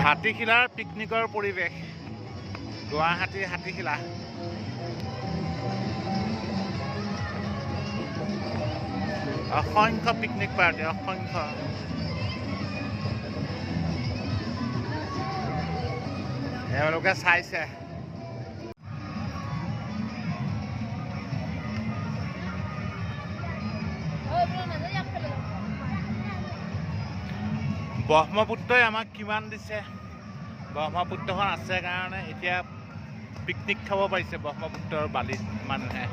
হাতীখিলাৰ পিকনিকৰ পৰিৱেশ গুৱাহাটীৰ হাতীখিলা অসংখ্য পিকনিক পাৰ্টি অসংখ্য এওঁলোকে চাইছে ব্ৰহ্মপুত্ৰই আমাক কিমান দিছে ব্ৰহ্মপুত্ৰখন আছে কাৰণে এতিয়া পিকনিক খাব পাৰিছে ব্ৰহ্মপুত্ৰৰ বালিত মানুহে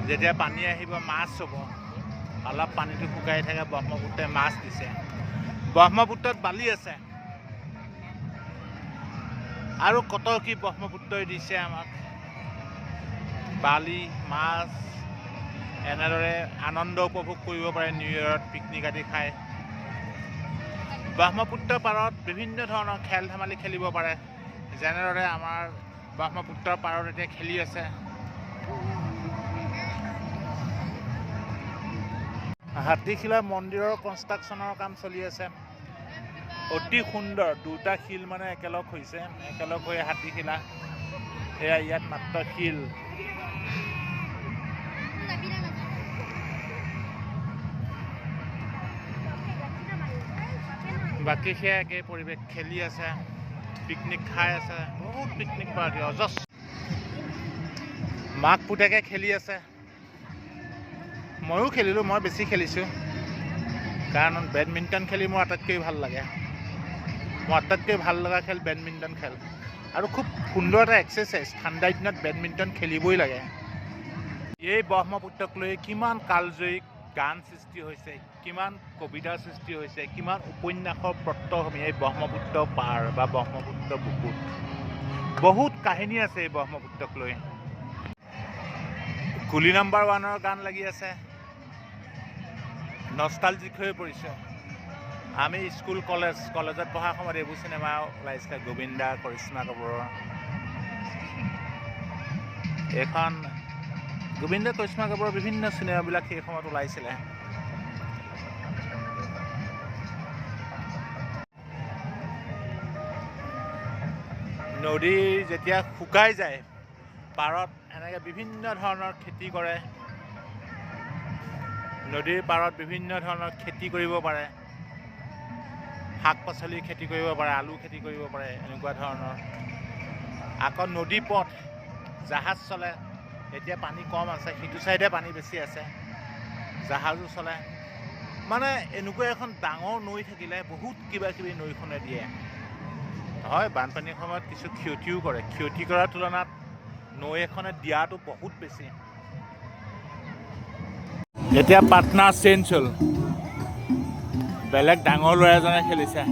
যেতিয়া পানী আহিব মাছ হ'ব অলপ পানীটো শুকাই থাকে ব্ৰহ্মপুত্ৰই মাছ দিছে ব্ৰহ্মপুত্ৰত বালি আছে আৰু কত কি ব্ৰহ্মপুত্ৰই দিছে আমাক বালি মাছ এনেদৰে আনন্দ উপভোগ কৰিব পাৰে নিউ ইয়েৰত পিকনিক আদি খাই ব্ৰহ্মপুত্ৰ পাৰত বিভিন্ন ধৰণৰ খেল ধেমালি খেলিব পাৰে যেনেদৰে আমাৰ ব্ৰহ্মপুত্ৰৰ পাৰত এতিয়া খেলি আছে হাতীখিলা মন্দিৰৰ কনষ্ট্ৰাকশ্যনৰ কাম চলি আছে অতি সুন্দৰ দুটা শিল মানে একেলগ হৈছে একেলগ হৈ হাতীখিলা সেয়া ইয়াত মাত্ৰ শিল বাকী সেয়া একেই পৰিৱেশ খেলি আছে পিকনিক খাই আছে বহুত পিকনিক পাৰ্টি অজস্ৰ মাক পুতেকে খেলি আছে ময়ো খেলিলোঁ মই বেছি খেলিছোঁ কাৰণ বেডমিণ্টন খেলি মোৰ আটাইতকৈ ভাল লাগে মোৰ আটাইতকৈ ভাল লগা খেল বেডমিণ্টন খেল আৰু খুব সুন্দৰ এটা এক্সাৰচাইজ ঠাণ্ডা দিনত বেডমিণ্টন খেলিবই লাগে এই ব্ৰহ্মপুত্ৰক লৈ কিমান কালজয়ী গান সৃষ্টি হৈছে কিমান কবিতাৰ সৃষ্টি হৈছে কিমান উপন্যাসৰ পটভূমি এই ব্ৰহ্মপুত্ৰ পাৰ বা ব্ৰহ্মপুত্ৰ বুকুত বহুত কাহিনী আছে এই ব্ৰহ্মপুত্ৰক লৈ কুলি নাম্বাৰ 1ৰ গান লাগি আছে নষ্টালজিক হৈ পৰিছে আমি স্কুল কলেজত পঢ়া সময়ত এইবোৰ চিনেমা ওলাইছিলে গোবিন্দা কৰিশ্মা কাপুৰৰ এখন গোবিন্দ কৰিশ্মা কাপুৰৰ বিভিন্ন চিনেমাবিলাক সেই সময়ত ওলাইছিলে নদী যেতিয়া শুকাই যায় পাৰত এনেকৈ বিভিন্ন ধৰণৰ খেতি কৰে নদীৰ পাৰত বিভিন্ন ধৰণৰ খেতি কৰিব পাৰে শাক পাচলি খেতি কৰিব পাৰে আলু খেতি কৰিব পাৰে এনেকুৱা ধৰণৰ আকৌ নদী পথ জাহাজ চলে এতিয়া পানী কম আছে সিটো চাইডে পানী বেছি আছে জাহাজো চলে মানে এনেকুৱা এখন ডাঙৰ নৈ থাকিলে বহুত কিবা কিবি নৈখনে দিয়ে হয় বানপানীৰ সময়ত কিছু ক্ষতিও কৰে ক্ষতি কৰাৰ তুলনাত নৈ এখনে দিয়াটো বহুত বেছি এতিয়া পাটনা চেঞ্জ হ'ল বেলেগ ডাঙৰ ল'ৰা এজনে খেলিছে